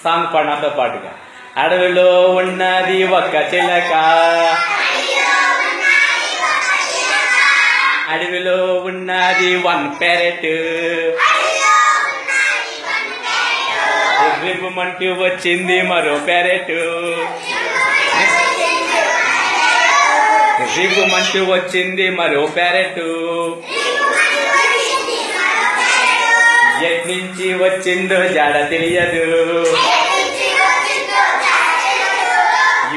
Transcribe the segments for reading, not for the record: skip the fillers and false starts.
Song పాడు నాతో పాటుగా. అడవిలో ఉన్నది ఒక చిలక, అడవిలో ఉన్నది వన్ ప్యారెట్, రివ్వుమంటూ వచ్చింది మరో ప్యారెట్, రివ్వుమంటూ వచ్చింది మరో ప్యారెట్. ఎట్నుంచి వచ్చిందో జాడ తెలియదు,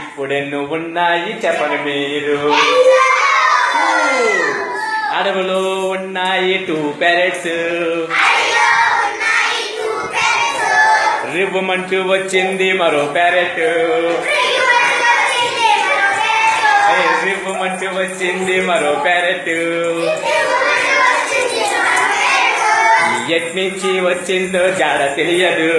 ఇప్పుడెన్ను ఉన్నాయి చెప్పండి మీరు. అడవిలో ఉన్నాయి 2 ప్యారెట్స్, రివ్వుమంటూ వచ్చింది మరో ప్యారెట్, రివ్వుమంటూ వచ్చింది మరో ప్యారెట్. ఎట్నుంచి వచ్చిందో జాడ తెలియదు,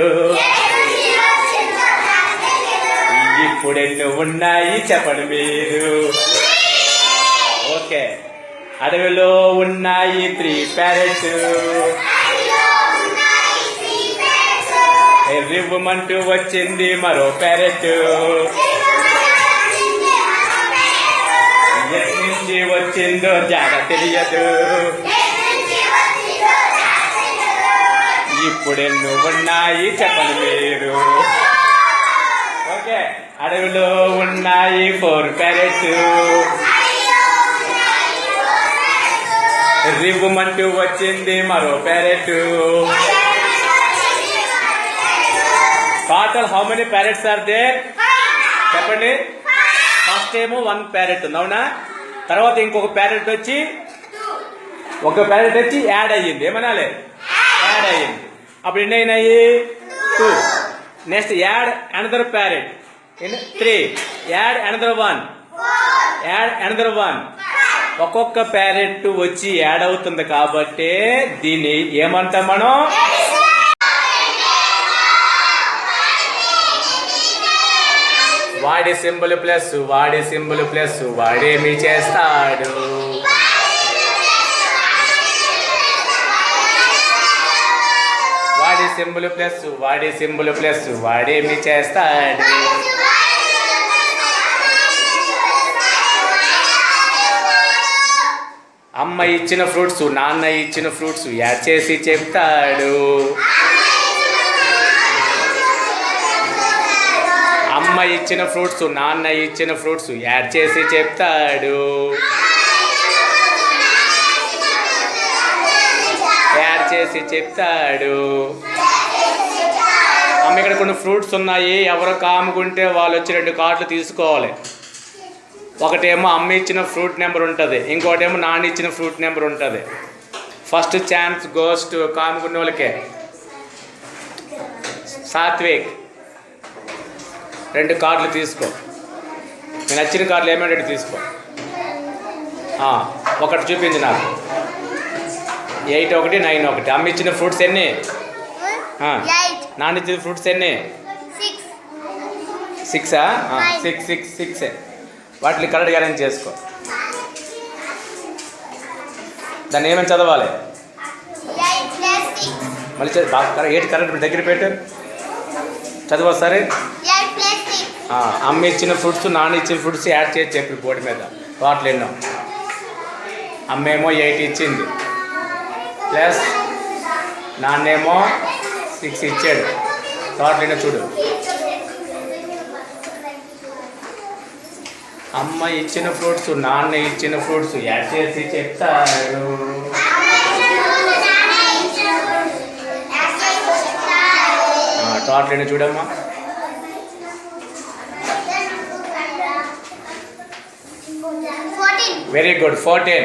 ఇప్పుడెన్ను ఉన్నాయి చెప్పండి మీరు. ఓకే. అడవిలో ఉన్నాయి 3 ప్యారెట్స్, రివ్వుమంటూ వచ్చింది మరో ప్యారెట్, ఎట్నుంచి వచ్చిందో జాడ తెలియదు, ఇప్పుడెన్ను ఉన్నాయి చెప్పండి మీరు. ఓకే. అడవిలో ఉన్నాయి 4 ప్యారెట్స్, రివ్వుమంటూ వచ్చింది మరో parrot. Total how many parrots are there చెప్పండి. ఫస్ట్ ఏమో 1 ప్యారెట్ ఉంది, అవునా? తర్వాత ఇంకొక ప్యారెట్ వచ్చి యాడ్ అయ్యింది, ఏమనాలి? యాడ్ అయ్యింది. అప్పుడు ఎన్ని అయినాయి? 2. Next add another parrot 3, add another 1, add another 1. ఒక్కొక్క ప్యారెట్ వచ్చి యాడ్ అవుతుంది కాబట్టి దీన్ని ఏమంటాం మనం? వాడి సింబల్ ప్లస్, వాడి సింబల్ ప్లస్, వాడేమి చేస్తాడు? వాడి సింబల్ ప్లస్, వాడి సింబల్ ప్లస్, వాడేమి చేస్తాడు? అమ్మ ఇచ్చిన ఫ్రూట్స్, నాన్న ఇచ్చిన ఫ్రూట్స్ యాడ్ చేసి చెప్తాడు. అమ్మ ఇచ్చిన ఫ్రూట్స్, నాన్న ఇచ్చిన ఫ్రూట్స్ యాడ్ చేసి చెప్తాడు. యాడ్ చేసి చెప్తాడు. అమ్మ ఇక్కడ కొన్ని ఫ్రూట్స్ ఉన్నాయి, ఎవరు కాముకుంటే వాళ్ళు వచ్చి 2 కార్డులు తీసుకోవాలి. ఒకటేమో అమ్మ ఇచ్చిన ఫ్రూట్ నెంబర్ ఉంటుంది, ఇంకోటేమో నాన్న ఇచ్చిన ఫ్రూట్ నెంబర్ ఉంటుంది. ఫస్ట్ ఛాన్స్ గోస్ టు కాముకునే వాళ్ళకే. సాత్విక్ 2 కార్డులు తీసుకో, నేను నచ్చిన కార్డులు ఏమైనా 2 తీసుకో. ఒకటి చూపించి నాకు. 8 1 9 1. అమ్మ ఇచ్చిన ఫ్రూట్స్ ఎన్ని? నాన్న ఇచ్చిన ఫ్రూట్స్ ఎన్ని? 6. 6 వాటిని కరెక్ట్గా అరేంజ్ చేసుకో. దాన్ని ఏమని చదవాలి? మళ్ళీ 8 కరెక్ట్ దగ్గర పెట్టు, చదువు సరే. అమ్మ ఇచ్చిన ఫ్రూట్స్, నాన్న ఇచ్చిన ఫ్రూట్స్ యాడ్ చేసి చెప్పి బోర్డు మీద. వాటిలో ఎన్నో? అమ్మేమో 8 ఇచ్చింది, ప్లస్ నాన్నేమో 6 ఇచ్చాడు. వాటిలో ఎన్నో చూడు. అమ్మ ఇచ్చిన ఫ్రూట్స్, నాన్న ఇచ్చిన ఫ్రూట్స్ యాడ్ చేసి చెప్తారు. టోటల్ చూడమ్మా. Very good. 14.